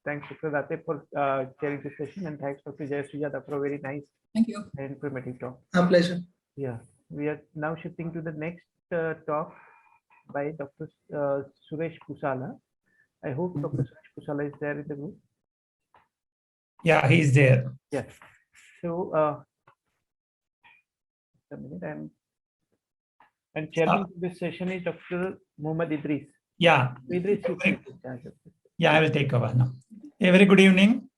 Thanks, Dr. Date, for chairing this session, and thanks, Dr. Jayasrijata, for a very nice Thank you. and informative talk. A pleasure. Yeah, we are now shifting to the next talk by Dr. Suresh Pusala. I hope Dr. Suresh Pusala is there in the group. Yeah, he's there. Yes. So, a minute, and chairman of this session is Dr. Muhammad Idris. Yeah. Idris, you take charge of this. Yeah, I will take over now. A very good evening.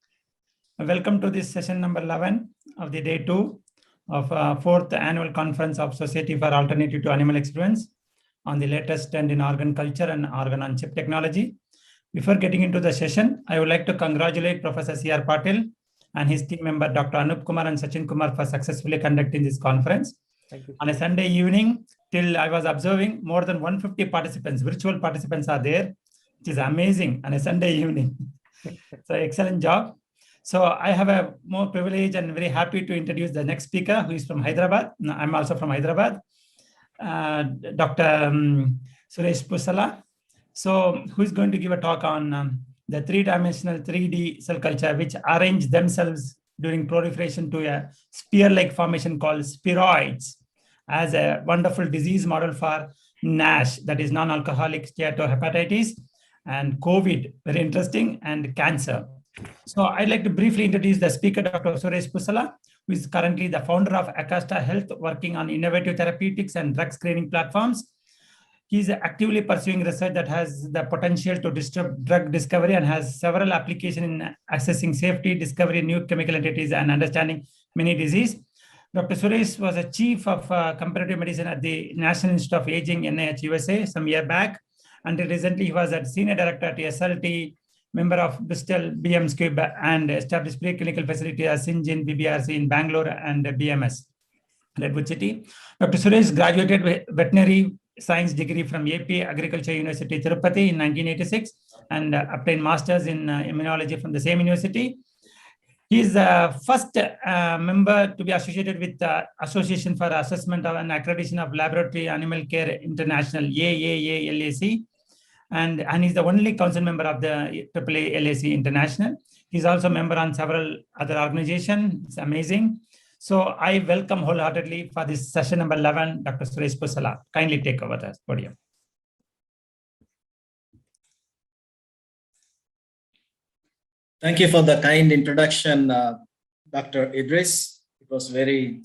Welcome to this session number 11 of the day 2 of 4th annual conference of Society for Alternative to Animal Experiments on the latest trend in organ culture and organ on chip technology. Before getting into the session, I would like to congratulate Professor C.R. Patil and his team member, Dr. Anup Kumar and Sachin Kumar, for successfully conducting this conference. Thank you. On a Sunday evening, till I was observing, more than 150 participants, virtual participants are there, which is amazing on a Sunday evening. So excellent job. So I have a more privilege and very happy to introduce the next speaker, who is from Hyderabad. I'm also from Hyderabad, Dr. Suresh Pusala. So who is going to give a talk on the three-dimensional 3D cell culture, which arrange themselves during proliferation to a spear-like formation called spheroids, as a wonderful disease model for NASH, that is non-alcoholic steatohepatitis, and COVID, very interesting, and cancer. So I'd like to briefly introduce the speaker, Dr. Suresh Pusala, who is currently the founder of Acasta Health, working on innovative therapeutics and drug screening platforms. He's actively pursuing research that has the potential to disrupt drug discovery and has several applications in assessing safety, discovery, new chemical entities, and understanding many diseases. Dr. Suresh was a chief of comparative medicine at the National Institute of Aging, NIH, USA, some year back. Until recently, he was a senior director at SLT, member of Bristol BMSQ, and established preclinical facility as Syngene BBRC in Bangalore and BMS, Redwood City. Dr. Suresh graduated with veterinary science degree from AP Agriculture University, Tirupati in 1986, and obtained master's in immunology from the same university. He is the first member to be associated with the Association for Assessment of and Accreditation of Laboratory Animal Care International, AAALAC, and he's the only council member of the AAA LAC International. He's also a member on several other organizations. It's amazing. So I welcome wholeheartedly for this session number 11, Dr. Suresh Pusala. Kindly take over the podium. Thank you for the kind introduction, Dr. Idris. It was very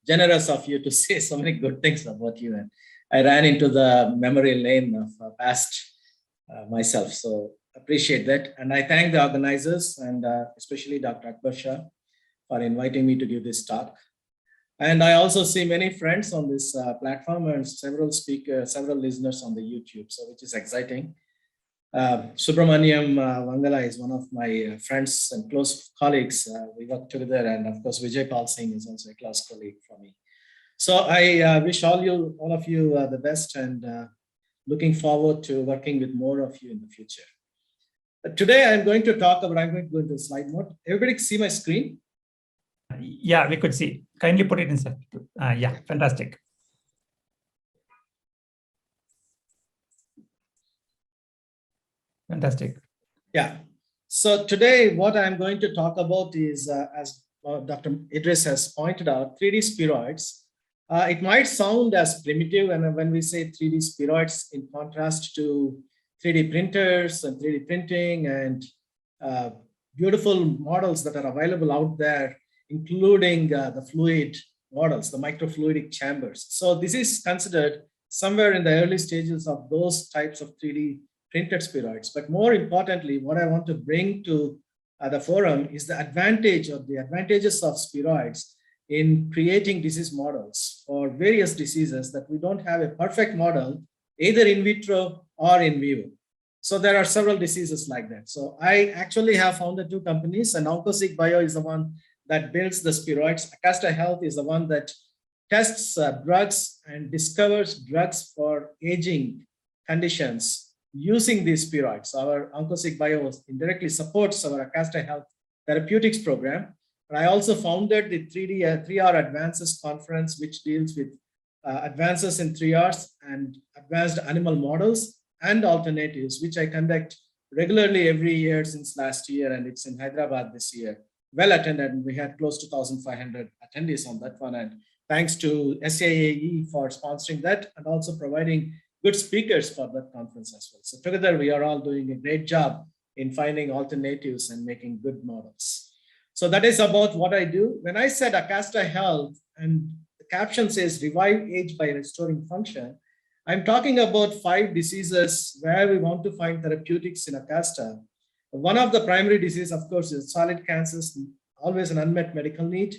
generous of you to say so many good things about you. And I ran into the memory lane of past myself. So appreciate that. And I thank the organizers and especially Dr. Akbar Shah for inviting me to give this talk. And I also see many friends on this platform and several speakers, several listeners on the YouTube, so which is exciting. Subramaniam Vangala is one of my friends and close colleagues. We work together, and of course, Vijay Pal Singh is also a close colleague for me. So I wish all of you the best, and looking forward to working with more of you in the future. Today, I'm going to talk about, I'm going to go into slide mode. Everybody see my screen? Yeah, we could see. Kindly put it in. Yeah, fantastic. Fantastic. Yeah. So today, what I'm going to talk about is, as Dr. Idris has pointed out, 3D spheroids. It might sound as primitive, and when we say 3D spheroids, in contrast to 3D printers and 3D printing and beautiful models that are available out there, including the fluid models, the microfluidic chambers. So this is considered somewhere in the early stages of those types of 3D printed spheroids. But more importantly, what I want to bring to the forum is the advantage or the advantages of spheroids in creating disease models for various diseases that we don't have a perfect model, either in vitro or in vivo. So there are several diseases like that. So I actually have founded 2 companies, and Oncoseq Bio is the one that builds the spheroids. Acasta Health is the one that tests drugs and discovers drugs for aging conditions using these spheroids. Our Oncoseq Bio indirectly supports our Acasta Health therapeutics program. But I also founded the 3R Advances Conference, which deals with advances in 3Rs and advanced animal models and alternatives, which I conduct regularly every year since last year, and it's in Hyderabad this year. Well attended, and we had close to 1,500 attendees on that one. And thanks to SAAE for sponsoring that and also providing good speakers for that conference as well. So together we are all doing a great job in finding alternatives and making good models. So that is about what I do. When I said Acasta Health and the caption says revive age by restoring function, I'm talking about 5 diseases where we want to find therapeutics in Acasta. One of the primary diseases, of course, is solid cancers, always an unmet medical need.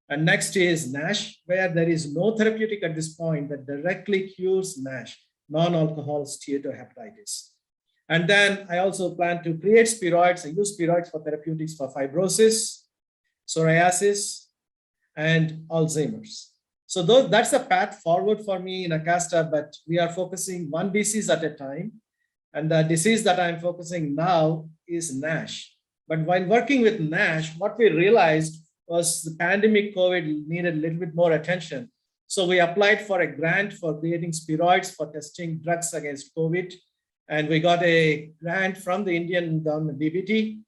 And next is NASH, where there is no therapeutic at this point that directly cures NASH, non-alcohol steatohepatitis. And then I also plan to create spheroids and use spheroids for therapeutics for fibrosis, psoriasis, and Alzheimer's. So that's the path forward for me in Acasta, but we are focusing one disease at a time. And the disease that I'm focusing now is NASH. But while working with NASH, what we realized was the pandemic COVID needed a little bit more attention. So we applied for a grant for creating spheroids for testing drugs against COVID. And we got a grant from the Indian government, DBT.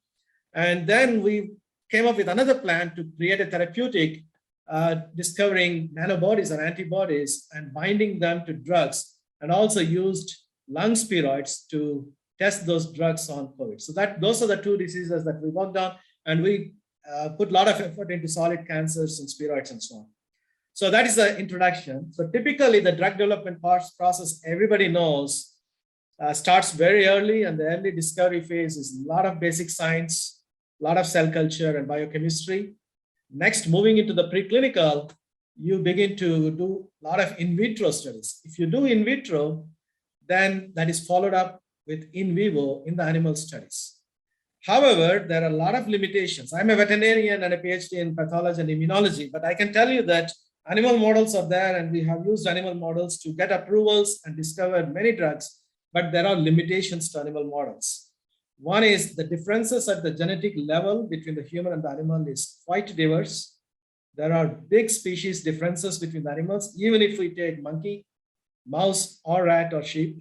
And then we came up with another plan to create a therapeutic discovering nanobodies or antibodies and binding them to drugs, and also used lung spheroids to test those drugs on COVID. So those are the 2 diseases that we worked on, and we put a lot of effort into solid cancers and spheroids and so on. So that is the introduction. So typically the drug development process, everybody knows, starts very early, and the early discovery phase is a lot of basic science, a lot of cell culture and biochemistry. Next, moving into the preclinical, you begin to do a lot of in vitro studies. If you do in vitro, then that is followed up with in vivo in the animal studies. However, there are a lot of limitations. I'm a veterinarian and a PhD in pathology and immunology, but I can tell you that animal models are there, and we have used animal models to get approvals and discover many drugs, but there are limitations to animal models. One is the differences at the genetic level between the human and the animal is quite diverse. There are big species differences between the animals, even if we take monkey, mouse, or rat, or sheep.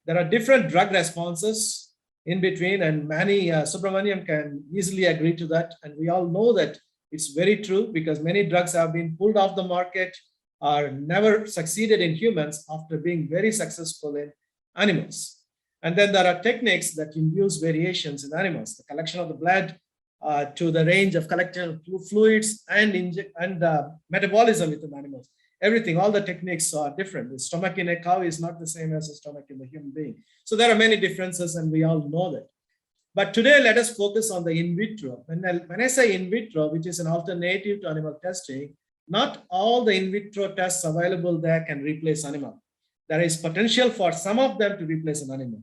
There are different drug responses in between, and many, Subramaniam can easily agree to that. And we all know that it's very true, because many drugs have been pulled off the market or never succeeded in humans after being very successful in animals. And then there are techniques that induce variations in animals, the collection of the blood to the range of collecting fluids and metabolism within animals. Everything, all the techniques are different. The stomach in a cow is not the same as the stomach in the human being. So there are many differences, and we all know that. But today, let us focus on the in vitro. When I say in vitro, which is an alternative to animal testing, not all the in vitro tests available there can replace animal. There is potential for some of them to replace an animal.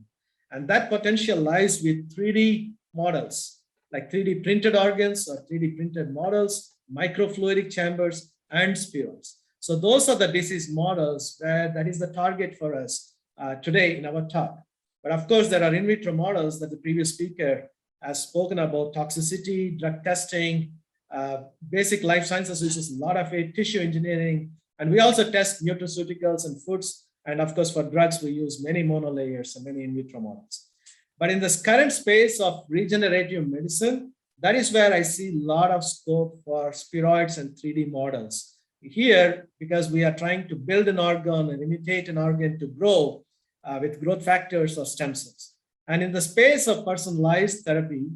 And that potential lies with 3D models, like 3D printed organs or 3D printed models, microfluidic chambers, and spheroids. So those are the disease models where that is the target for us today in our talk. But of course, there are in vitro models that the previous speaker has spoken about: toxicity, drug testing, basic life sciences, which is a lot of it, tissue engineering. And we also test nutraceuticals and foods. And of course, for drugs, we use many monolayers and many in vitro models. But in this current space of regenerative medicine, that is where I see a lot of scope for spheroids and 3D models. Here, because we are trying to build an organ and imitate an organ to grow with growth factors or stem cells. And in the space of personalized therapy,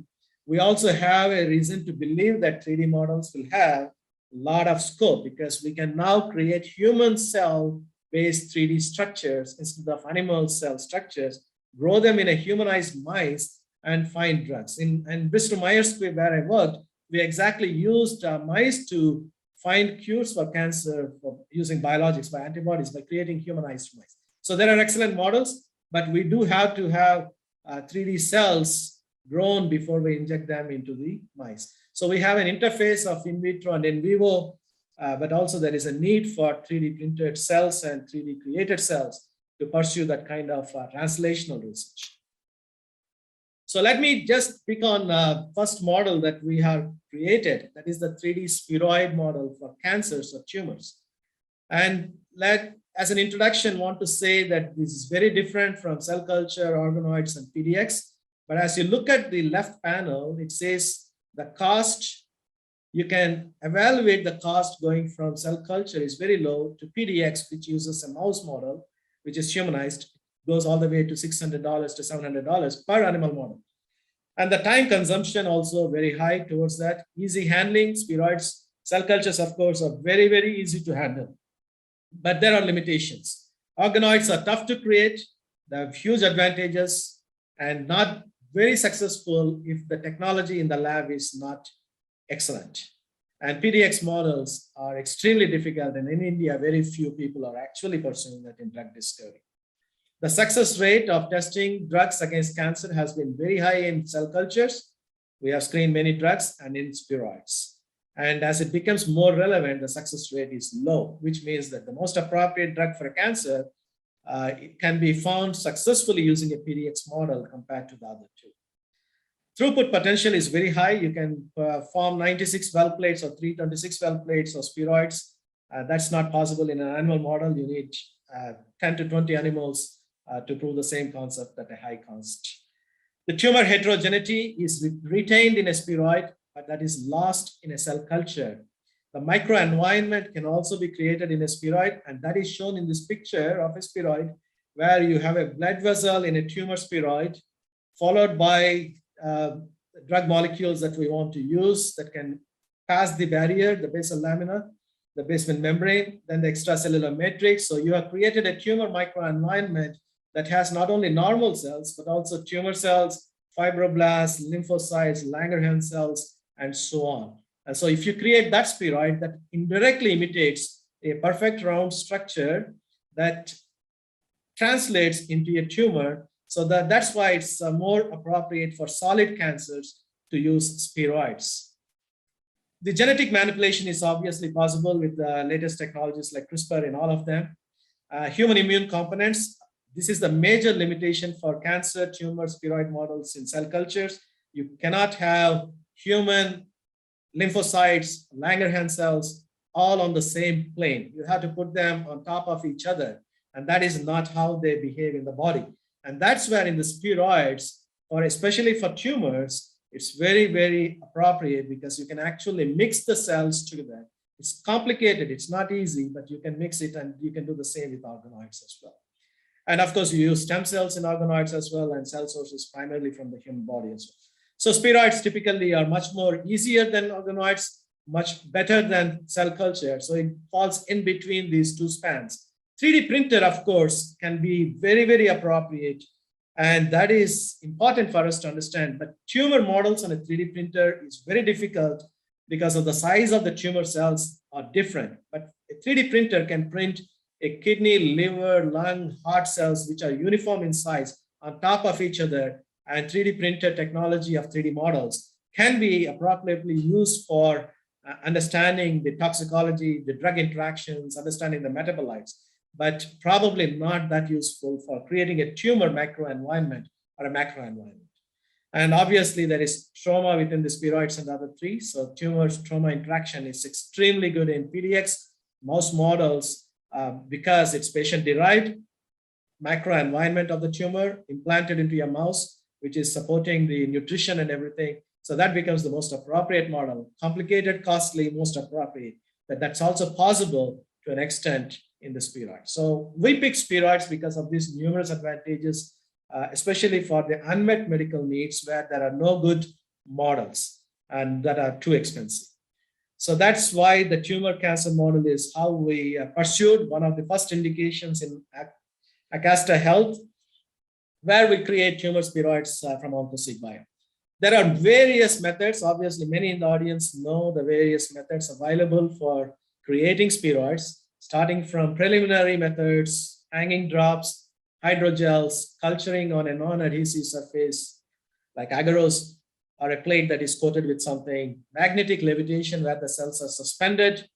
we also have a reason to believe that 3D models will have a lot of scope, because we can now create human cell-based 3D structures instead of animal cell structures, grow them in a humanized mice, and find drugs. In Bristol Myers Squibb, where I worked, we exactly used mice to find cures for cancer using biologics, by antibodies, by creating humanized mice. So there are excellent models, but we do have to have 3D cells grown before we inject them into the mice. So we have an interface of in vitro and in vivo, but also there is a need for 3D printed cells and 3D created cells to pursue that kind of translational research. So let me just pick on first model that we have created, that is the 3D spheroid model for cancers or tumors. And as an introduction, want to say that this is very different from cell culture, organoids, and PDX. But as you look at the left panel, it says the cost, you can evaluate the cost going from cell culture is very low to PDX, which uses a mouse model, which is humanized, goes all the way to $600 to $700 per animal model. And the time consumption also very high towards that. Easy handling, spheroids, cell cultures, of course, are very, very easy to handle. But there are limitations. Organoids are tough to create. They have huge advantages and not very successful if the technology in the lab is not excellent. And PDX models are extremely difficult. And in India, very few people are actually pursuing that in drug discovery. The success rate of testing drugs against cancer has been very high in cell cultures. We have screened many drugs and in spheroids. And as it becomes more relevant, the success rate is low, which means that the most appropriate drug for a cancer it can be found successfully using a PDX model compared to the other two. Throughput potential is very high. You can form 96 well plates or 326 well plates or spheroids. That's not possible in an animal model. You need 10 to 20 animals to prove the same concept at a high cost. The tumor heterogeneity is retained in a spheroid, but that is lost in a cell culture. The microenvironment can also be created in a spheroid, and that is shown in this picture of a spheroid, where you have a blood vessel in a tumor spheroid, followed by drug molecules that we want to use that can pass the barrier, the basal lamina, the basement membrane, then the extracellular matrix. So you have created a tumor microenvironment that has not only normal cells, but also tumor cells, fibroblasts, lymphocytes, Langerhans cells, and so on. And so if you create that spheroid, that indirectly imitates a perfect round structure that translates into a tumor. So that's why it's more appropriate for solid cancers to use spheroids. The genetic manipulation is obviously possible with the latest technologies like CRISPR and all of them. Human immune components, this is the major limitation for cancer tumor spheroid models in cell cultures. You cannot have human lymphocytes, Langerhans cells, all on the same plane. You have to put them on top of each other. And that is not how they behave in the body. And that's where in the spheroids, or especially for tumors, it's very, very appropriate because you can actually mix the cells together. It's complicated, it's not easy, but you can mix it and you can do the same with organoids as well. And of course, you use stem cells in organoids as well, and cell sources primarily from the human body as well. So spheroids typically are much more easier than organoids, much better than cell culture. So it falls in between these two spans. 3D printer, of course, can be very, very appropriate. And that is important for us to understand. But tumor models on a 3D printer is very difficult because of the size of the tumor cells are different. But a 3D printer can print a kidney, liver, lung, heart cells, which are uniform in size on top of each other. And 3D printer technology of 3D models can be appropriately used for understanding the toxicology, the drug interactions, understanding the metabolites, but probably not that useful for creating a tumor microenvironment or a macroenvironment. And obviously there is trauma within the spheroids and the other three. So tumors trauma interaction is extremely good in PDX mouse models because it's patient-derived microenvironment of the tumor implanted into a mouse, which is supporting the nutrition and everything. So that becomes the most appropriate model. Complicated, costly, most appropriate. But that's also possible to an extent in the spheroid. So we pick spheroids because of these numerous advantages, especially for the unmet medical needs where there are no good models and that are too expensive. So that's why the tumor cancer model is how we pursued one of the first indications in Acasta Health, where we create tumor spheroids from OncoSeq Bio. There are various methods. Obviously, many in the audience know the various methods available for creating spheroids, starting from preliminary methods, hanging drops, hydrogels, culturing on a non-adhesive surface like agarose, or a plate that is coated with something, magnetic levitation where the cells are suspended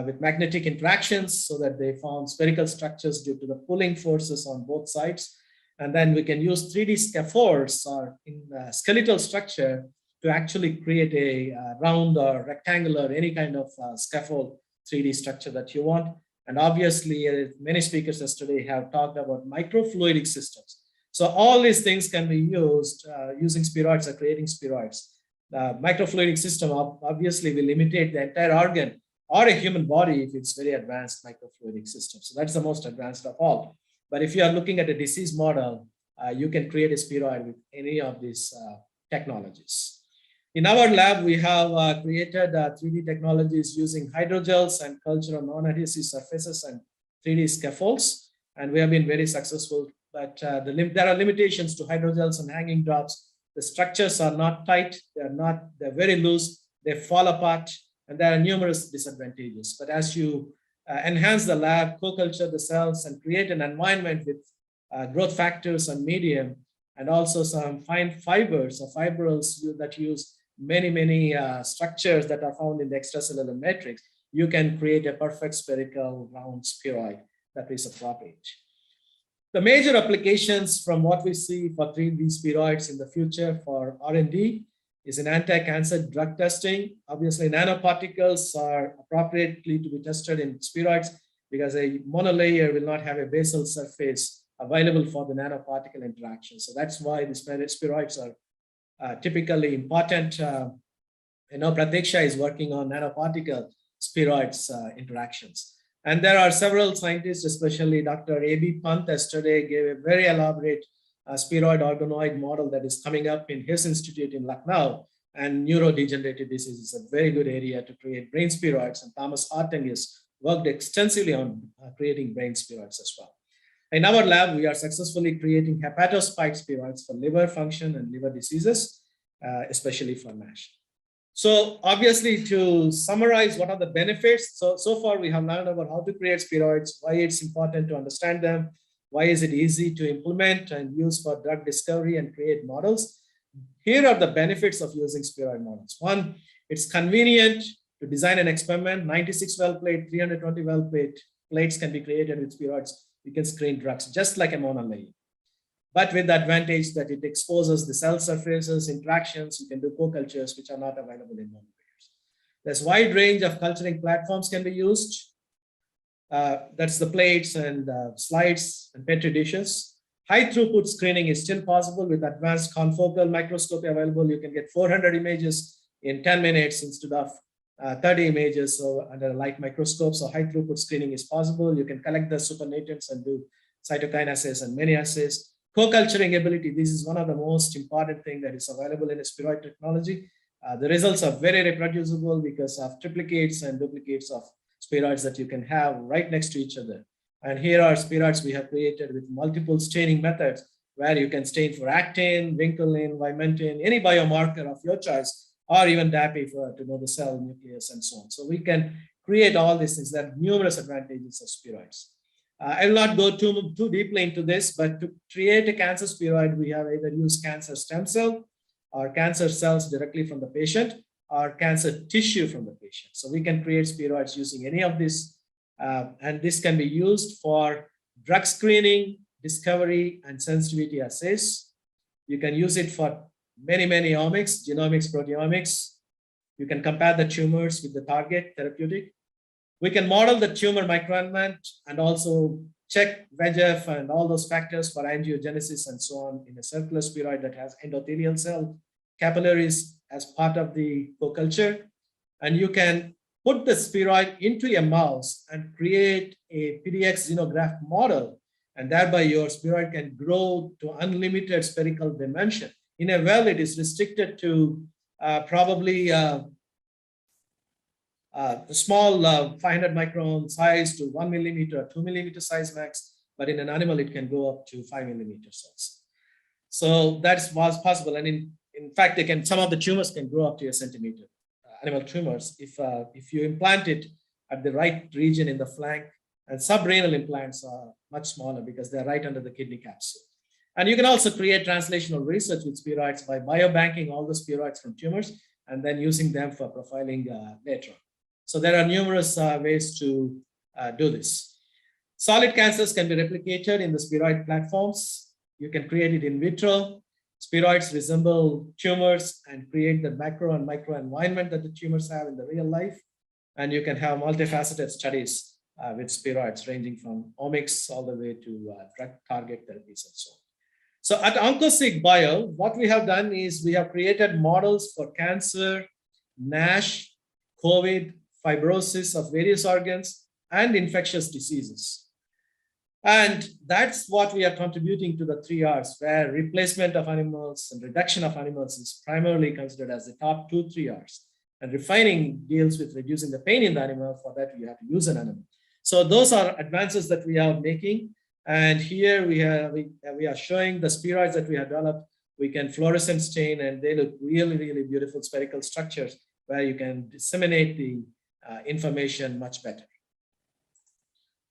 with magnetic interactions so that they form spherical structures due to the pulling forces on both sides. And then we can use 3D scaffolds or in skeletal structure to actually create a round or rectangular, any kind of scaffold 3D structure that you want. And obviously, many speakers yesterday have talked about microfluidic systems. So all these things can be used using spheroids or creating spheroids. The microfluidic system obviously will imitate the entire organ or a human body if it's very advanced microfluidic system. So that's the most advanced of all. But if you are looking at a disease model, you can create a spheroid with any of these technologies. In our lab, we have created 3D technologies using hydrogels and culture of non-adhesive surfaces and 3D scaffolds. And we have been very successful, but there are limitations to hydrogels and hanging drops. The structures are not tight, they're very loose, they fall apart, and there are numerous disadvantages. But as you enhance the lab, co-culture the cells, and create an environment with growth factors and medium, and also some fine fibers or fibrils that use many structures that are found in the extracellular matrix, you can create a perfect spherical round spheroid that is appropriate. The major applications from what we see for 3D spheroids in the future for R&D is in anti-cancer drug testing. Obviously, nanoparticles are appropriately to be tested in spheroids because a monolayer will not have a basal surface available for the nanoparticle interaction. So that's why the spheroids are typically important. Pratiksha is working on nanoparticle spheroids interactions. And there are several scientists, especially Dr. A.B. Pant yesterday gave a very elaborate spheroid organoid model that is coming up in his institute in Lucknow. And neurodegenerative disease is a very good area to create brain spheroids. And Thomas Hartung has worked extensively on creating brain spheroids as well. In our lab, we are successfully creating hepatospike spheroids for liver function and liver diseases, especially for MASH. So obviously, to summarize, what are the benefits? So far, we have learned about how to create spheroids, why it's important to understand them, why is it easy to implement and use for drug discovery and create models. Here are the benefits of using spheroid models. One, it's convenient to design an experiment. 96 well plate, 320 well plate plates can be created with spheroids. You can screen drugs just like a monolayer, but with the advantage that it exposes the cell surfaces, interactions. You can do co-cultures which are not available in monolayers. There's a wide range of culturing platforms can be used. That's the plates and slides and petri dishes. High throughput screening is still possible with advanced confocal microscopy available. You can get 400 images in 10 minutes instead of 30 images under a light microscope. So high throughput screening is possible. You can collect the supernatants and do cytokine assays and many assays. Co-culturing ability, this is one of the most important things that is available in a spheroid technology. The results are very reproducible because of triplicates and duplicates of spheroids that you can have right next to each other. And here are spheroids we have created with multiple staining methods where you can stain for actin, vinculin, vimentin, any biomarker of your choice, or even DAPI to know the cell nucleus and so on. So we can create all these things. There are numerous advantages of spheroids. I will not go too deeply into this, but to create a cancer spheroid, we have either used cancer stem cell or cancer cells directly from the patient or cancer tissue from the patient. So we can create spheroids using any of this. And this can be used for drug screening, discovery, and sensitivity assays. You can use it for many omics, genomics, proteomics. You can compare the tumors with the target therapeutic. We can model the tumor microenvironment and also check VEGF and all those factors for angiogenesis and so on in a circular spheroid that has endothelial cell capillaries as part of the co-culture. And you can put the spheroid into a mouse and create a PDX xenograft model, and thereby your spheroid can grow to unlimited spherical dimension. In a well, it is restricted to probably the small 500 micron size to 1 millimeter, 2 millimeter size max, but in an animal, it can go up to 5 millimeter size. So that was possible. And in fact, some of the tumors can grow up to a centimeter, animal tumors, if you implant it at the right region in the flank. And subrenal implants are much smaller because they're right under the kidney capsule. And you can also create translational research with spheroids by biobanking all the spheroids from tumors and then using them for profiling later on. So there are numerous ways to do this. Solid cancers can be replicated in the spheroid platforms. You can create it in vitro. Spheroids resemble tumors and create the macro and micro environment that the tumors have in the real life. And you can have multifaceted studies with spheroids ranging from omics all the way to drug target therapies and so on. So at Oncosig Bio, what we have done is we have created models for cancer, NASH, COVID, fibrosis of various organs, and infectious diseases. And that's what we are contributing to the 3 Rs, where replacement of animals and reduction of animals is primarily considered as the top 3 Rs. And refining deals with reducing the pain in the animal. For that, you have to use an animal. So those are advances that we are making. And here we are showing the spheroids that we have developed. We can fluorescent stain, and they look really, really beautiful spherical structures where you can disseminate the information much better.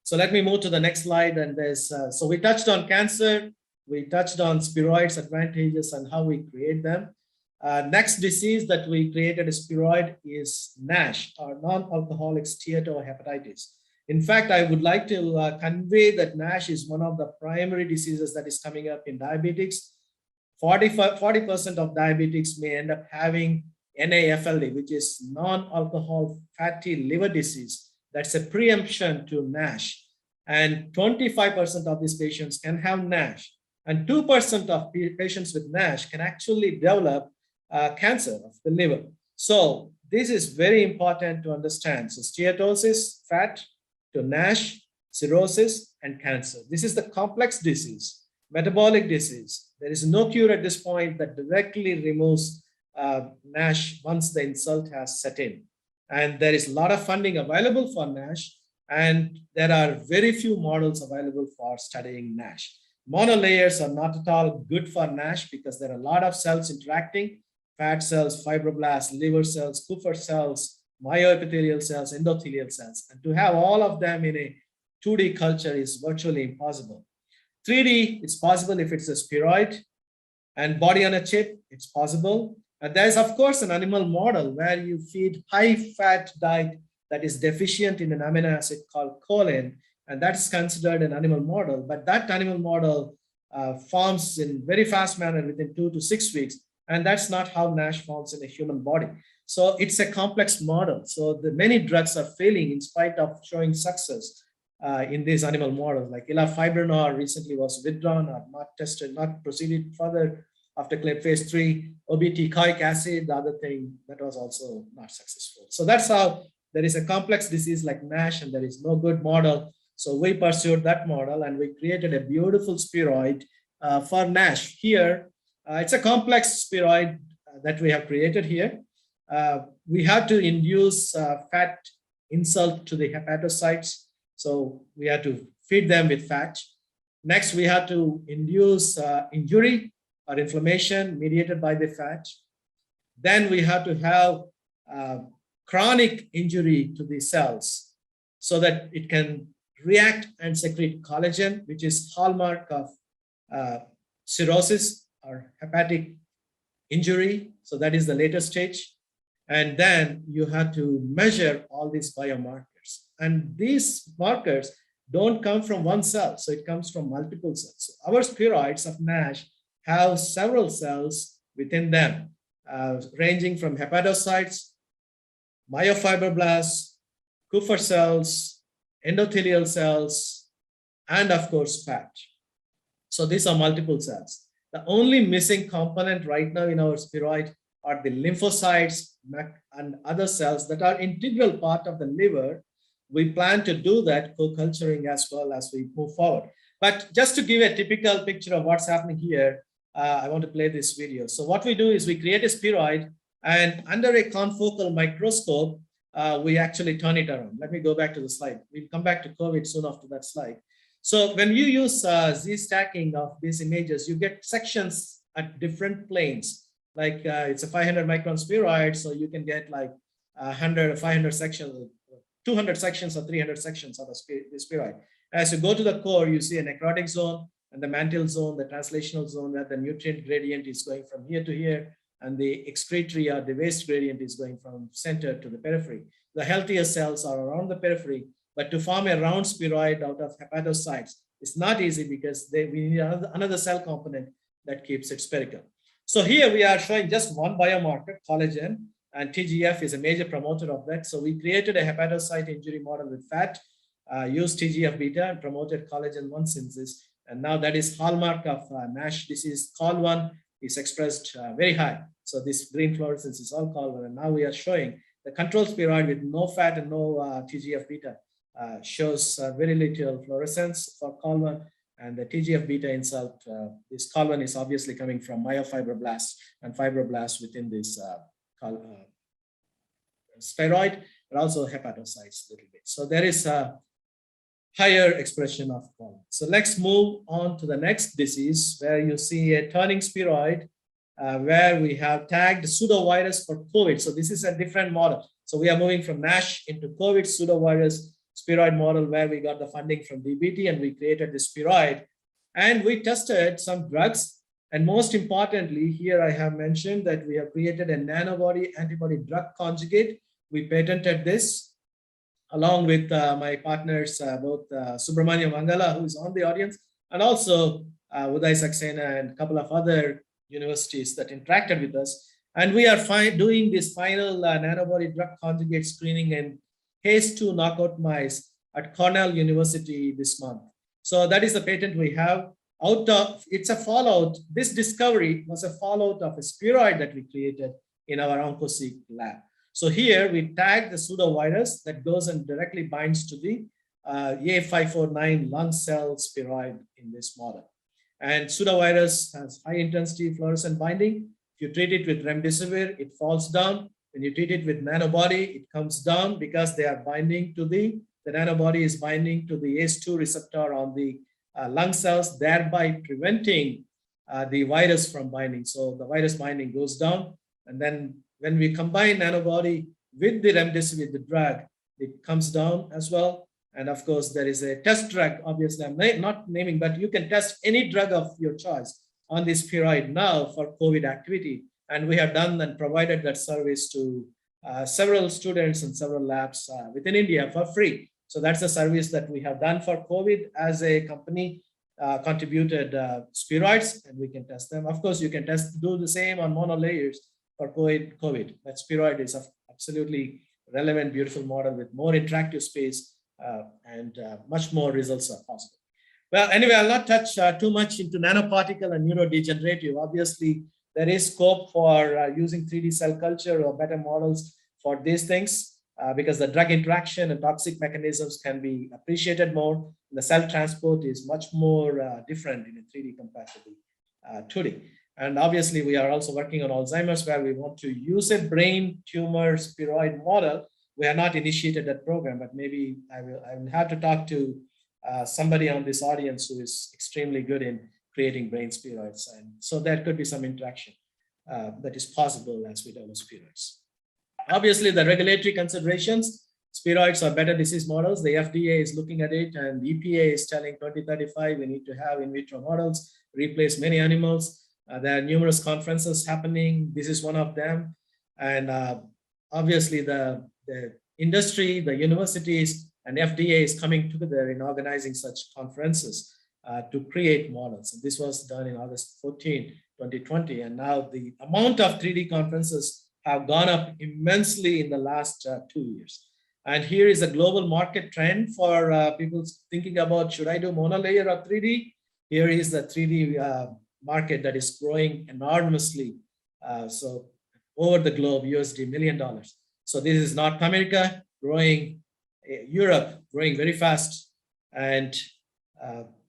So let me move to the next slide. And there's so we touched on cancer, we touched on spheroids advantages and how we create them. Next disease that we created a spheroid is NASH, or non-alcoholic steatohepatitis. In fact, I would like to convey that NASH is one of the primary diseases that is coming up in diabetics. 40% of diabetics may end up having NAFLD, which is non-alcohol fatty liver disease. That's a preemption to NASH. And 25% of these patients can have NASH. And 2% of patients with NASH can actually develop cancer of the liver. So this is very important to understand. So steatosis, fat, to NASH, cirrhosis, and cancer. This is the complex disease, metabolic disease. There is no cure at this point that directly removes NASH once the insult has set in. And there is a lot of funding available for NASH, and there are very few models available for studying NASH. Monolayers are not at all good for NASH because there are a lot of cells interacting, fat cells, fibroblasts, liver cells, Kupffer cells, myoepithelial cells, endothelial cells. And to have all of them in a 2D culture is virtually impossible. 3D, it's possible if it's a spheroid, and body on a chip, it's possible. And there's, of course, an animal model where you feed high-fat diet that is deficient in an amino acid called choline, and that's considered an animal model. But that animal model forms in very fast manner within 2 to 6 weeks, and that's not how NASH forms in a human body. So it's a complex model. So the many drugs are failing in spite of showing success in these animal models. Like elafibranor recently was withdrawn or not tested, not proceeded further after phase 3. Obeticoic acid, the other thing, that was also not successful. So that's how there is a complex disease like NASH and there is no good model. So we pursued that model and we created a beautiful spheroid for NASH. Here, it's a complex spheroid that we have created here. We had to induce fat insult to the hepatocytes. So we had to feed them with fat. Next, we had to induce injury or inflammation mediated by the fat. Then we had to have chronic injury to the cells so that it can react and secrete collagen, which is hallmark of cirrhosis or hepatic injury. So that is the later stage. And then you have to measure all these biomarkers. And these markers don't come from one cell, so it comes from multiple cells. So our spheroids of NASH have several cells within them, ranging from hepatocytes, myofibroblasts, Kupffer cells, endothelial cells, and of course, fat. So these are multiple cells. The only missing component right now in our spheroid are the lymphocytes and other cells that are integral part of the liver. We plan to do that co-culturing as well as we move forward. But just to give a typical picture of what's happening here, I want to play this video. So what we do is we create a spheroid, and under a confocal microscope, we actually turn it around. Let me go back to the slide. We'll come back to COVID soon after that slide. So when you use Z-stacking of these images, you get sections at different planes. Like it's a 500 micron spheroid, so you can get like 100 or 500 sections, 200 sections or 300 sections of the spheroid. As you go to the core, you see a necrotic zone and the mantle zone, the translational zone, where the nutrient gradient is going from here to here, and the excretory or the waste gradient is going from center to the periphery. The healthier cells are around the periphery, but to form a round spheroid out of hepatocytes, it's not easy because we need another cell component that keeps it spherical. So here we are showing just one biomarker, collagen, and TGF is a major promoter of that. So we created a hepatocyte injury model with fat, used TGF beta and promoted collagen 1 synthesis. And now that is hallmark of NASH disease. COL1 is expressed very high. So this green fluorescence is all COL1. And now we are showing the control spheroid with no fat and no TGF-beta shows very little fluorescence for COL1. And the TGF-beta insult, this COL1 is obviously coming from myofibroblasts and fibroblasts within this spheroid, but also hepatocytes a little bit. So there is a higher expression of COL1. So let's move on to the next disease where you see a turning spheroid where we have tagged pseudovirus for COVID. So this is a different model. So we are moving from NASH into COVID pseudovirus spheroid model where we got the funding from DBT and we created the spheroid and we tested some drugs. And most importantly, here I have mentioned that we have created a nanobody antibody drug conjugate. We patented this along with my partners, both Subramanya Mangala, who is on the audience, and also Uday Saxena and a couple of other universities that interacted with us. And we are doing this final nanobody drug conjugate screening in HASE2 knockout mice at Cornell University this month. So that is the patent we have. It's a fallout. This discovery was a fallout of a spheroid that we created in our OncoSeq lab. So here we tag the pseudovirus that goes and directly binds to the A549 lung cell spheroid in this model. And pseudovirus has high intensity fluorescent binding. If you treat it with remdesivir, it falls down. When you treat it with nanobody, it comes down because they are binding to the nanobody is binding to the ACE2 receptor on the lung cells, thereby preventing the virus from binding. So the virus binding goes down. And then when we combine nanobody with the remdesivir, the drug, it comes down as well. And of course, there is a test drug. Obviously, I'm not naming, but you can test any drug of your choice on this spheroid now for COVID activity. And we have done and provided that service to several students and several labs within India for free. So that's a service that we have done for COVID as a company, contributed spheroids, and we can test them. Of course, you can do the same on monolayers for COVID. That spheroid is absolutely relevant, beautiful model with more interactive space and much more results are possible. Well, anyway, I'll not touch too much into nanoparticle and neurodegenerative. Obviously, there is scope for using 3D cell culture or better models for these things because the drug interaction and toxic mechanisms can be appreciated more. The cell transport is much more different in a 3D compared to the 2D. And obviously, we are also working on Alzheimer's where we want to use a brain tumor spheroid model. We have not initiated that program, but maybe I will have to talk to somebody on this audience who is extremely good in creating brain spheroids. And so there could be some interaction that is possible as we develop spheroids. Obviously, the regulatory considerations, spheroids are better disease models. The FDA is looking at it and the EPA is telling 2035, we need to have in vitro models, replace many animals. There are numerous conferences happening. This is one of them. And obviously the industry, the universities, and FDA is coming together in organizing such conferences to create models. And this was done in August 14, 2020. And now the amount of 3D conferences have gone up immensely in the last 2 years. And here is a global market trend for people thinking about, should I do monolayer or 3D? Here is the 3D market that is growing enormously. So over the globe, USD $1 million. So this is North America growing, Europe growing very fast, and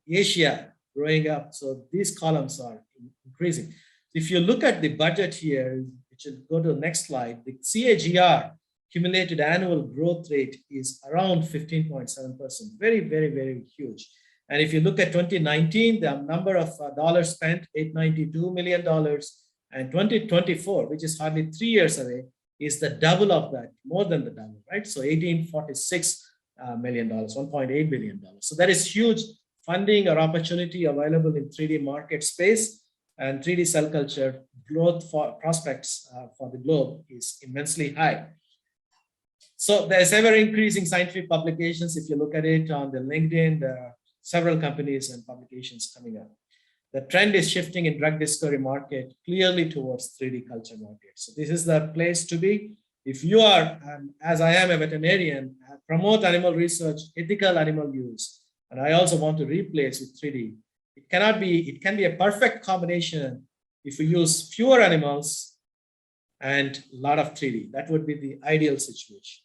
Asia growing up. So these columns are increasing. If you look at the budget here, it should go to the next slide. The CAGR, cumulated annual growth rate, is around 15.7%. Very, very, very huge. And if you look at 2019, the number of dollars spent, $892 million, and 2024, which is hardly 3 years away, is the double of that, more than the double, right? So $1846 million, $1.8 billion. So there is huge funding or opportunity available in 3D market space, and 3D cell culture growth for prospects for the globe is immensely high. So there's ever increasing scientific publications. If you look at it on the LinkedIn, there are several companies and publications coming up. The trend is shifting in drug discovery market clearly towards 3D culture market. So this is the place to be. If you are, as I am a veterinarian, promote animal research, ethical animal use, and I also want to replace with 3D, it can be a perfect combination if we use fewer animals and a lot of 3D. That would be the ideal situation.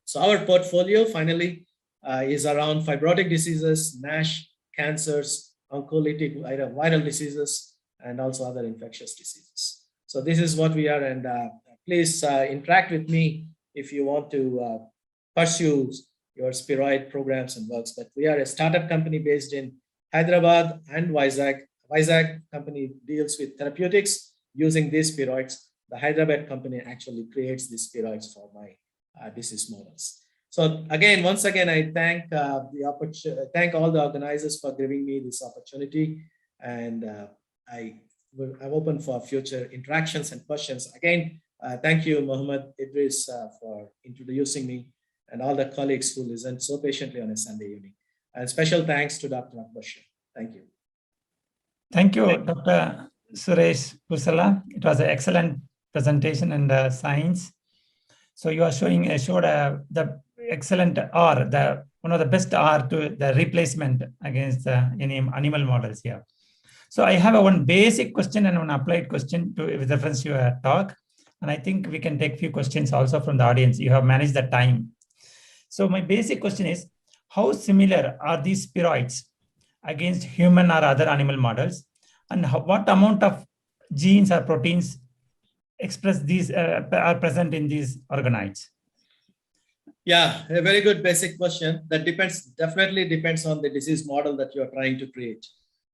So our portfolio finally is around fibrotic diseases, NASH, cancers, oncolytic viral diseases, and also other infectious diseases. So this is what we are, and please interact with me if you want to pursue your spheroid programs and works. But we are a startup company based in Hyderabad and Vizag. Vizag company deals with therapeutics using these spheroids. The Hyderabad company actually creates these spheroids for my disease models. So again, once again, I thank thank all the organizers for giving me this opportunity, and I'm open for future interactions and questions. Again, thank you, Mohammed Idris, for introducing me, and all the colleagues who listened so patiently on a Sunday evening. And special thanks to Dr. Akbashir. Thank you. Thank you, Dr. Suresh Pusala. It was an excellent presentation in science. So you are showed the excellent R, one of the best R to the replacement against any animal models here. So I have one basic question and one applied question with reference to your talk. And I think we can take a few questions also from the audience. You have managed the time. So my basic question is, how similar are these spheroids against human or other animal models? And what amount of genes or proteins express these are present in these organoids? Yeah, a very good basic question. That definitely depends on the disease model that you're trying to create.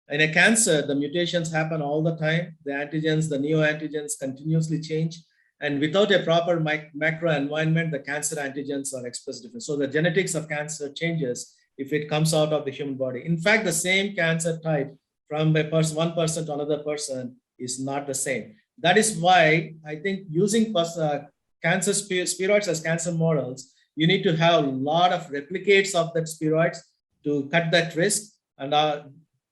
In a cancer, the mutations happen all the time. The antigens, the neoantigens continuously change. And without a proper macro environment, the cancer antigens are expressed differently. So the genetics of cancer changes if it comes out of the human body. In fact, the same cancer type from one person to another person is not the same. That is why I think using cancer spheroids as cancer models, you need to have a lot of replicates of that spheroids to cut that risk, and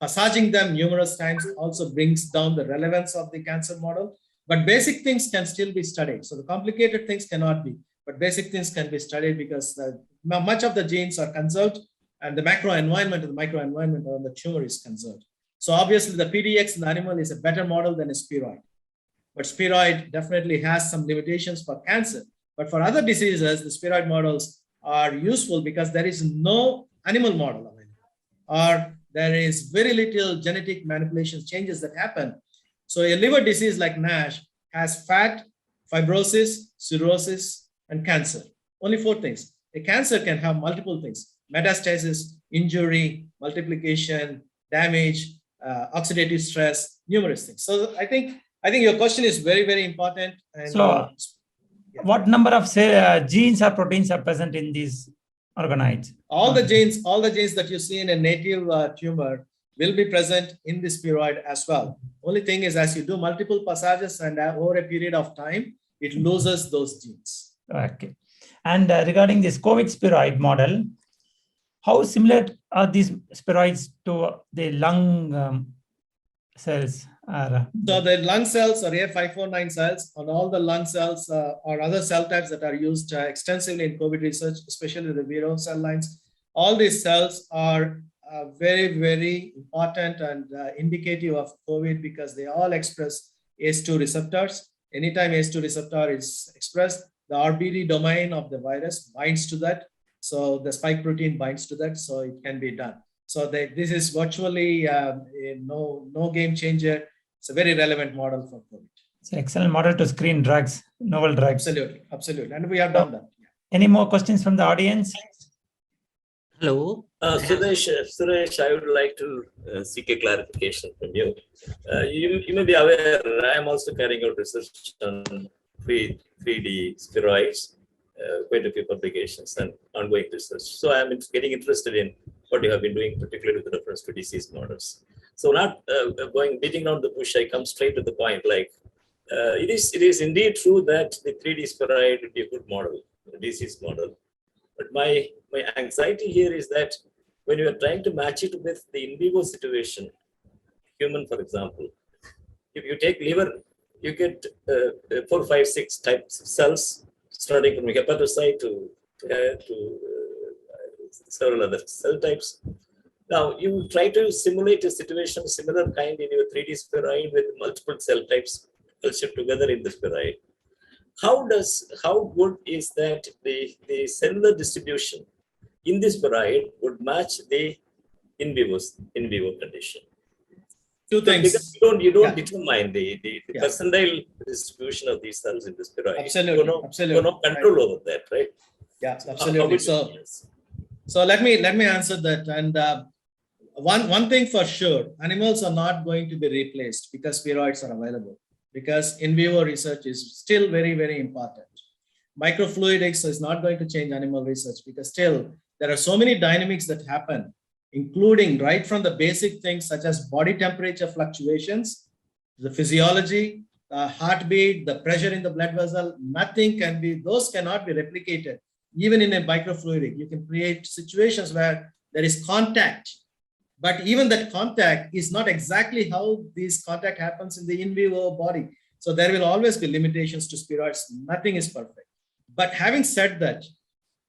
passaging them numerous times also brings down the relevance of the cancer model. But basic things can still be studied. So the complicated things cannot be, but basic things can be studied because much of the genes are conserved, and the macro environment and the micro environment on the tumor is conserved. So obviously the PDX in the animal is a better model than a spheroid. But spheroid definitely has some limitations for cancer. But for other diseases, the spheroid models are useful because there is no animal model available, or there is very little genetic manipulation changes that happen. So a liver disease like NASH has fat, fibrosis, cirrhosis, and cancer. Only 4 things. A cancer can have multiple things: metastasis, injury, multiplication, damage, oxidative stress, numerous things. So I think your question is very, very important. And so what number of genes or proteins are present in these organoids? All the genes that you see in a native tumor will be present in the spheroid as well. Only thing is, as you do multiple passages and over a period of time, it loses those genes. Okay. And regarding this COVID spheroid model, how similar are these spheroids to the lung cells? So the lung cells are A549 cells, and all the lung cells or other cell types that are used extensively in COVID research, especially the Vitro cell lines. All these cells are very, very important and indicative of COVID because they all express ACE2 receptors. Anytime ACE2 receptor is expressed, the RBD domain of the virus binds to that. So the spike protein binds to that, so it can be done. So this is virtually no game changer. It's a very relevant model for COVID. It's an excellent model to screen drugs, novel drugs. Absolutely, absolutely. And we have done that. Any more questions from the audience? Hello. Suresh, I would like to seek a clarification from you. You may be aware, I am also carrying out research on 3D spheroids, quite a few publications and ongoing research. So I'm getting interested in what you have been doing, particularly with reference to disease models. So not beating down the bush, I come straight to the point. Like it is indeed true that the 3D spheroid would be a good model, a disease model. But my anxiety here is that when you are trying to match it with the in vivo situation, human, for example, if you take liver, you get 4, 5, 6 types of cells, starting from hepatocyte to several other cell types. Now, you try to simulate a situation similar kind in your 3D spheroid with multiple cell types cultured together in the spheroid. How good is that the cellular distribution in this spheroid would match the in vivo condition? Two things. Because you don't determine the percentile distribution of these cells in the spheroid. Absolutely, absolutely. You have no control over that, right? Yeah, absolutely. So let me answer that. And one thing for sure, animals are not going to be replaced because spheroids are available, because in vivo research is still very, very important. Microfluidics is not going to change animal research because still there are so many dynamics that happen, including right from the basic things such as body temperature fluctuations, the physiology, the heartbeat, the pressure in the blood vessel, those cannot be replicated. Even in a microfluidic, you can create situations where there is contact, but even that contact is not exactly how this contact happens in the in vivo body. So there will always be limitations to spheroids. Nothing is perfect. But having said that,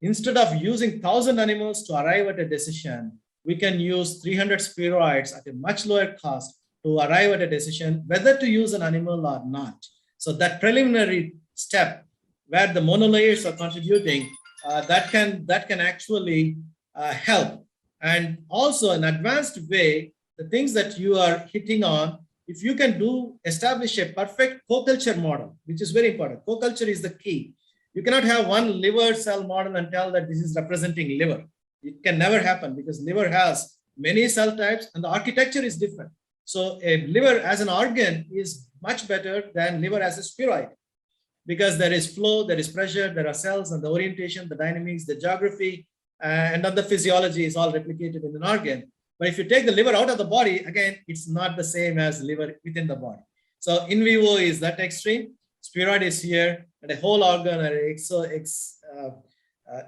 instead of using 1,000 animals to arrive at a decision, we can use 300 spheroids at a much lower cost to arrive at a decision whether to use an animal or not. So that preliminary step where the monolayers are contributing, that can actually help. And also an advanced way, the things that you are hitting on, if you can establish a perfect co-culture model, which is very important. Co-culture is the key. You cannot have one liver cell model and tell that this is representing liver. It can never happen because liver has many cell types and the architecture is different. So a liver as an organ is much better than liver as a spheroid, because there is flow, there is pressure, there are cells, and the orientation, the dynamics, the geography, and then the physiology is all replicated in an organ. But if you take the liver out of the body, again, it's not the same as liver within the body. So in vivo is that extreme. Spheroid is here, and a whole organ or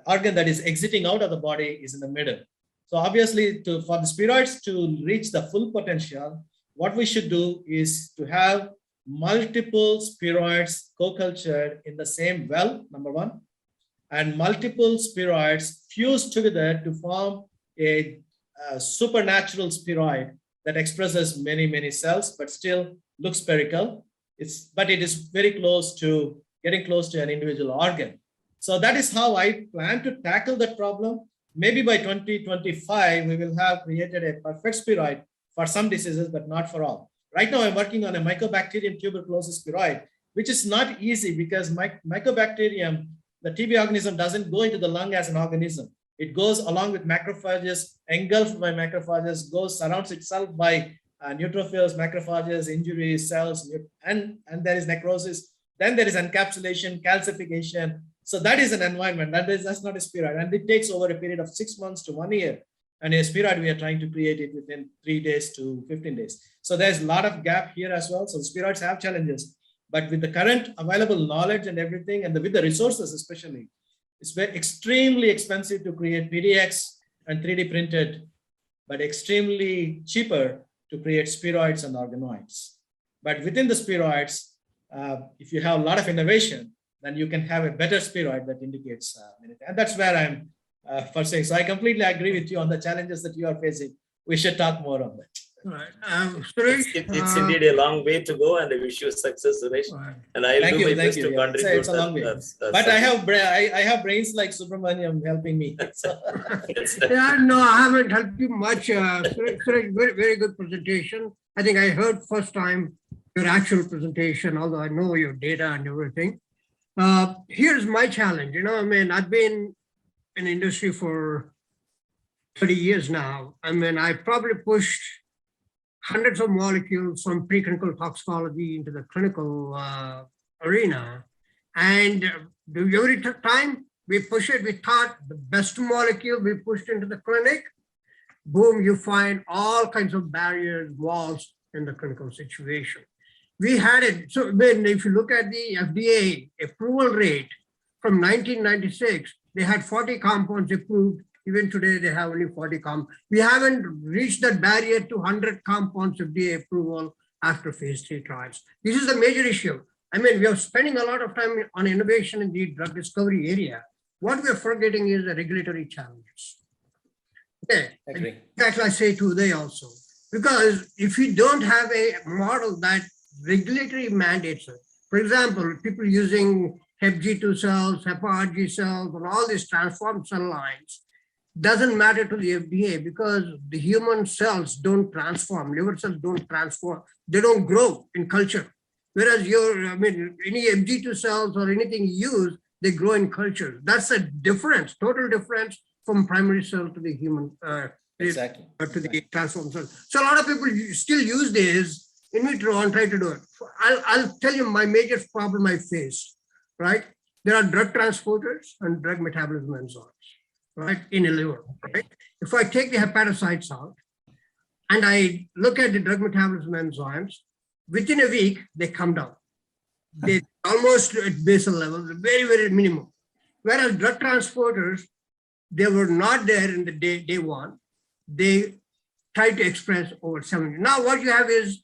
organ that is exiting out of the body is in the middle. So obviously, for the spheroids to reach the full potential, what we should do is to have multiple spheroids co-cultured in the same well, number one, and multiple spheroids fused together to form a supernatural spheroid that expresses many, many cells, but still looks spherical. But it is very close to getting close to an individual organ. So that is how I plan to tackle that problem. Maybe by 2025, we will have created a perfect spheroid for some diseases, but not for all. Right now, I'm working on a Mycobacterium tuberculosis spheroid, which is not easy because Mycobacterium, the TB organism, doesn't go into the lung as an organism. It goes along with macrophages, engulfed by macrophages, surrounds itself by neutrophils, macrophages, injuries, cells, and there is necrosis. Then there is encapsulation, calcification. So that is an environment. That's not a spheroid. And it takes over a period of 6 months to 1 year. And a spheroid, we are trying to create it within 3 days to 15 days. So there's a lot of gap here as well. So the spheroids have challenges. But with the current available knowledge and everything, and with the resources especially, it's extremely expensive to create PDX and 3D printed, but extremely cheaper to create spheroids and organoids. But within the spheroids, if you have a lot of innovation, then you can have a better spheroid that indicates and that's where I'm for saying. So I completely agree with you on the challenges that you are facing. We should talk more on that. Right. Suresh, it's indeed a long way to go, and I wish you success, Suresh. right. And I'll do my best to Yeah, contribute. it's a long way. But I have brains like Subramaniam helping me. So. Yeah, no, I haven't helped you much. Suresh, very, very good presentation. I think I heard first time your actual presentation, although I know your data and everything. Here's my challenge. I mean, I've been in the industry for 30 years now. I mean, I probably pushed hundreds of molecules from preclinical toxicology into the clinical arena. And every time we push it, we thought the best molecule we pushed into the clinic, boom, you find all kinds of barriers, walls in the clinical situation. We had it. So when if you look at the FDA approval rate from 1996, they had 40 compounds approved. Even today, they have only 40 compounds. We haven't reached that barrier to 100 compounds FDA approval after phase 3 trials. This is a major issue. I mean, we are spending a lot of time on innovation in the drug discovery area. What we are forgetting is the regulatory challenges. Okay. Agree. That's what I say today also. Because if you don't have a model that regulatory mandates it, for example, people using HepG2 cells, HepRG cells, and all these transformed cell lines, doesn't matter to the FDA because the human cells don't transform, liver cells don't transform, they don't grow in culture. Whereas any HepG2 cells or anything you use, they grow in culture. That's a difference, total difference from primary cell to the human, Exactly. to the transformed cell. So a lot of people still use this in vitro and try to do it. I'll tell you my major problem I face, right? There are drug transporters and drug metabolism enzymes, right, in a liver, right? If I take the hepatocytes out and I look at the drug metabolism enzymes, within a week, they come down. They almost at basal levels, very, very minimum. Whereas drug transporters, they were not there in the day one. They try to express over 70. Now what you have is,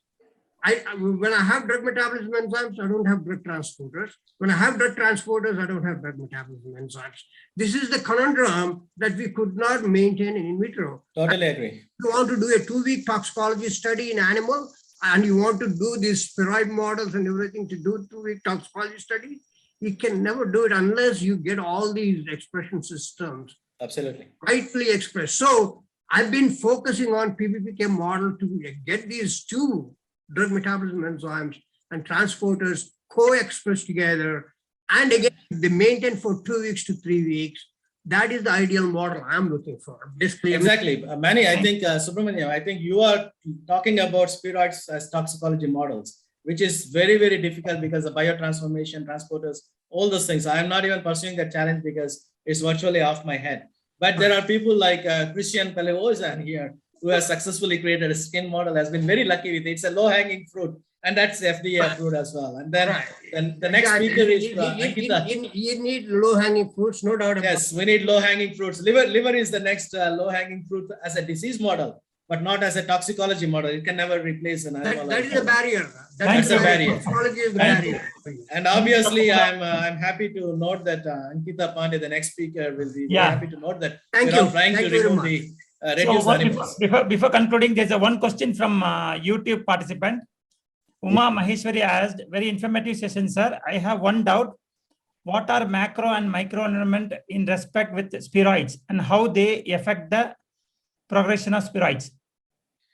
when I have drug metabolism enzymes, I don't have drug transporters. When I have drug transporters, I don't have drug metabolism enzymes. This is the conundrum that we could not maintain in vitro. Totally agree. If you want to do a 2-week toxicology study in animal, and you want to do these spheroid models and everything to do 2-week toxicology study, you can never do it unless you get all these expression systems Absolutely. rightly expressed. So I've been focusing on PBPK model to get these two drug metabolism enzymes and transporters co-expressed together. And again, they maintain for 2 weeks to 3 weeks. That is the ideal model I'm looking for. Basically, Exactly. Manny, I think, Subramaniam, I think you are talking about spheroids as toxicology models, which is very, very difficult because of biotransformation, transporters, all those things. I'm not even pursuing that challenge because it's virtually off my head. But there are people like Christian Pelevozan here who has successfully created a skin model, has been very lucky with it. It's a low-hanging fruit. And that's FDA approved as well. And then the next speaker is Ankita. You need low-hanging fruits, no doubt about it. Yes, we need low-hanging fruits. Liver is the next low-hanging fruit as a disease model, but not as a toxicology model. It can never replace an animal. That is a barrier. That's a barrier. Toxicology is the barrier. And obviously, I'm happy to note that Ankita Pandey, the next speaker, will be very happy to note that Thank we're you. all trying Thank to you very remove much. the reduce animals. Before concluding, there's one question from YouTube participant. Uma Maheshwari asked, very informative session, sir. I have one doubt. What are macro and micro environment in respect with spheroids and how they affect the progression of spheroids?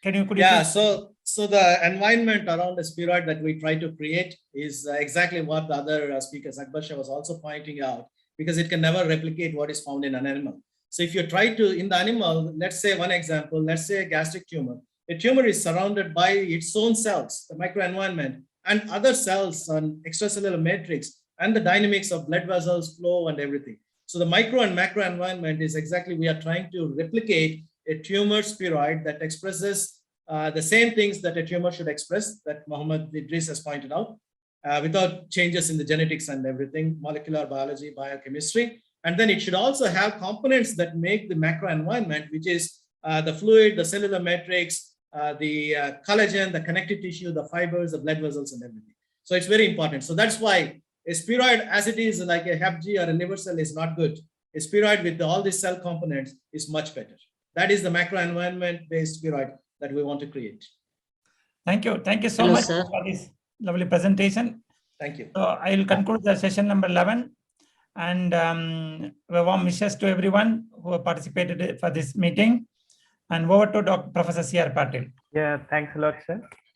Could you so the environment around the spheroid that we try to create is exactly what the other speakers, Akbar Shah, was also pointing out, because it can never replicate what is found in an animal. So if you try to, in the animal, let's say one example, let's say a gastric tumor. A tumor is surrounded by its own cells, the microenvironment, and other cells on extracellular matrix, and the dynamics of blood vessels, flow, and everything. So the micro and macro environment is exactly, we are trying to replicate a tumor spheroid that expresses the same things that a tumor should express, that Mohammed Idris has pointed out, without changes in the genetics and everything, molecular biology, biochemistry. And then it should also have components that make the macro environment, which is the fluid, the cellular matrix, the collagen, the connective tissue, the fibers, the blood vessels, and everything. So it's very important. So that's why a spheroid, as it is like a HepG or a liver cell, is not good. A spheroid with all these cell components is much better. That is the macro environment based spheroid that we want to create. Thank you. Thank you so much for this lovely presentation. Thank you. So I will conclude the session number 11. And warm wishes to everyone who participated for this meeting. And over to Professor C.R. Patil. Yeah, thanks a lot, sir.